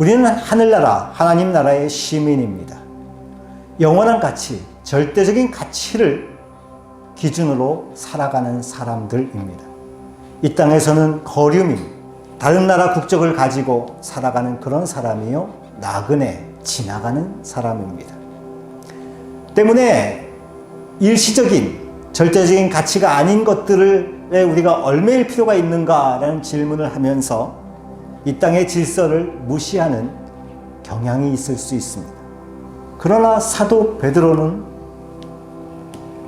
우리는 하늘나라, 하나님 나라의 시민입니다. 영원한 가치, 절대적인 가치를 기준으로 살아가는 사람들입니다. 이 땅에서는 거류민, 다른 나라 국적을 가지고 살아가는 그런 사람이요, 나그네, 지나가는 사람입니다. 때문에 일시적인, 절대적인 가치가 아닌 것들을 우리가 얽매일 필요가 있는가라는 질문을 하면서 이 땅의 질서를 무시하는 경향이 있을 수 있습니다. 그러나 사도 베드로는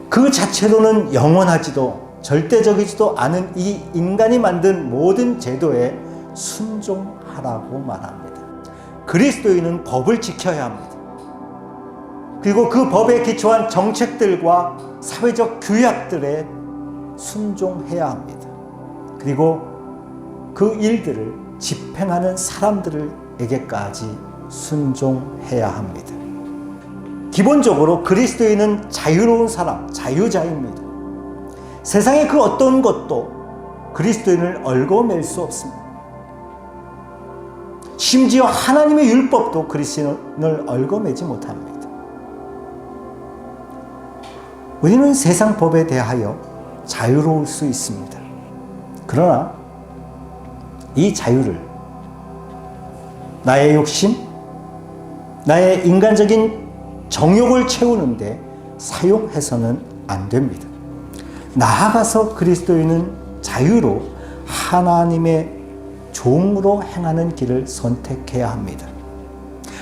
그 자체로는 영원하지도 절대적이지도 않은 이 인간이 만든 모든 제도에 순종하라고 말합니다. 그리스도인은 법을 지켜야 합니다. 그리고 그 법에 기초한 정책들과 사회적 규약들에 순종해야 합니다. 그리고 그 일들을 집행하는 사람들에게까지 순종해야 합니다. 기본적으로 그리스도인은 자유로운 사람, 자유자입니다. 세상의 그 어떤 것도 그리스도인을 얽어맬 수 없습니다. 심지어 하나님의 율법도 그리스도인을 얽어매지 못합니다. 우리는 세상 법에 대하여 자유로울 수 있습니다. 그러나 이 자유를 나의 욕심, 나의 인간적인 정욕을 채우는데 사용해서는 안 됩니다. 나아가서 그리스도인은 자유로 하나님의 종으로 행하는 길을 선택해야 합니다.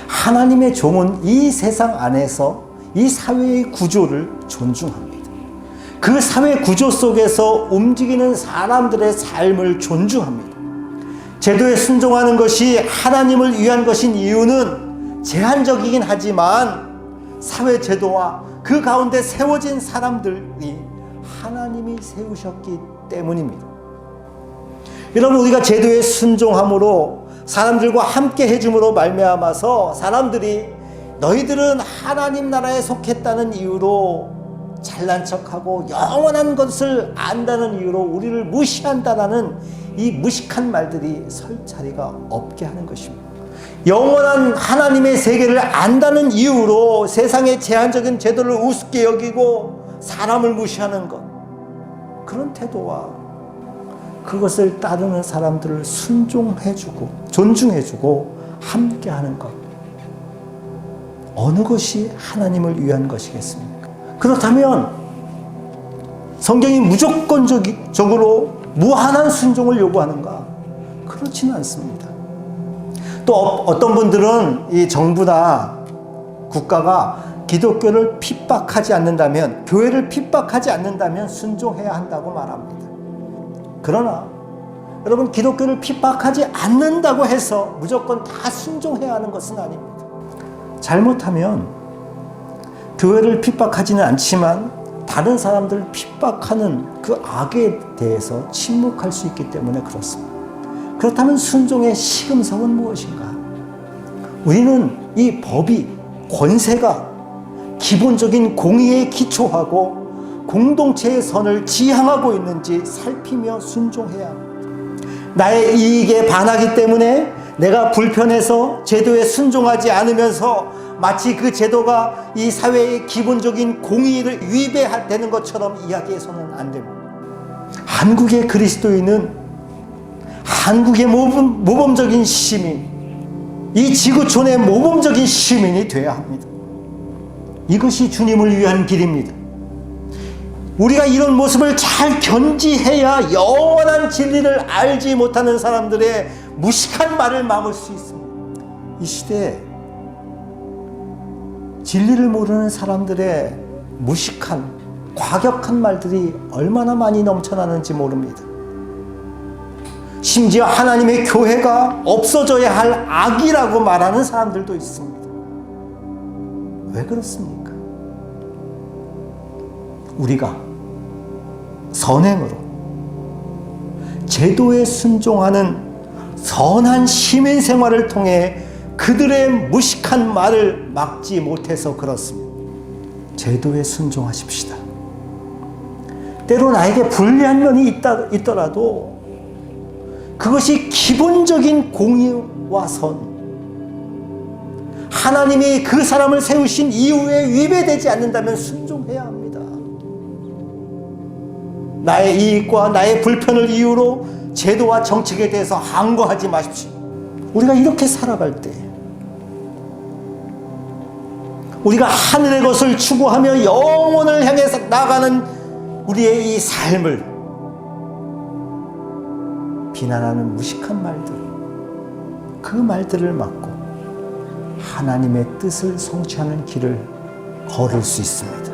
하나님의 종은 이 세상 안에서 이 사회의 구조를 존중합니다. 그 사회 구조 속에서 움직이는 사람들의 삶을 존중합니다. 제도에 순종하는 것이 하나님을 위한 것인 이유는 제한적이긴 하지만 사회 제도와 그 가운데 세워진 사람들이 하나님이 세우셨기 때문입니다. 여러분, 우리가 제도에 순종함으로 사람들과 함께 해줌으로 말미암아서 사람들이 너희들은 하나님 나라에 속했다는 이유로 잘난 척하고 영원한 것을 안다는 이유로 우리를 무시한다라는 이 무식한 말들이 설 자리가 없게 하는 것입니다. 영원한 하나님의 세계를 안다는 이유로 세상의 제한적인 제도를 우습게 여기고 사람을 무시하는 것, 그런 태도와 그것을 따르는 사람들을 순종해주고 존중해주고 함께하는 것, 어느 것이 하나님을 위한 것이겠습니까? 그렇다면 성경이 무조건적으로 무한한 순종을 요구하는가? 그렇지는 않습니다. 또 어떤 분들은 이 정부나 국가가 기독교를 핍박하지 않는다면, 교회를 핍박하지 않는다면 순종해야 한다고 말합니다. 그러나 여러분, 기독교를 핍박하지 않는다고 해서 무조건 다 순종해야 하는 것은 아닙니다. 잘못하면 교회를 핍박하지는 않지만 다른 사람들을 핍박하는 그 악에 대해서 침묵할 수 있기 때문에 그렇습니다. 그렇다면 순종의 시금석은 무엇인가? 우리는 이 법이, 권세가 기본적인 공의에 기초하고 공동체의 선을 지향하고 있는지 살피며 순종해야 합니다. 나의 이익에 반하기 때문에 내가 불편해서 제도에 순종하지 않으면서 마치 그 제도가 이 사회의 기본적인 공의를 위배되는 것처럼 이야기해서는 안 됩니다. 한국의 그리스도인은 한국의 모범적인 시민, 이 지구촌의 모범적인 시민이 되어야 합니다. 이것이 주님을 위한 길입니다. 우리가 이런 모습을 잘 견지해야 영원한 진리를 알지 못하는 사람들의 무식한 말을 막을 수 있습니다. 이 시대에 진리를 모르는 사람들의 무식한, 과격한 말들이 얼마나 많이 넘쳐나는지 모릅니다. 심지어 하나님의 교회가 없어져야 할 악이라고 말하는 사람들도 있습니다. 왜 그렇습니까? 우리가 선행으로 제도에 순종하는 선한 시민 생활을 통해 그들의 무식한 말을 막지 못해서 그렇습니다. 제도에 순종하십시다. 때로 나에게 불리한 면이 있더라도 그것이 기본적인 공의와 선, 하나님이 그 사람을 세우신 이유에 위배되지 않는다면 순종해야 합니다. 나의 이익과 나의 불편을 이유로 제도와 정책에 대해서 항거하지 마십시오. 우리가 이렇게 살아갈 때 우리가 하늘의 것을 추구하며 영혼을 향해서 나가는 우리의 이 삶을 비난하는 무식한 말들, 그 말들을 막고 하나님의 뜻을 성취하는 길을 걸을 수 있습니다.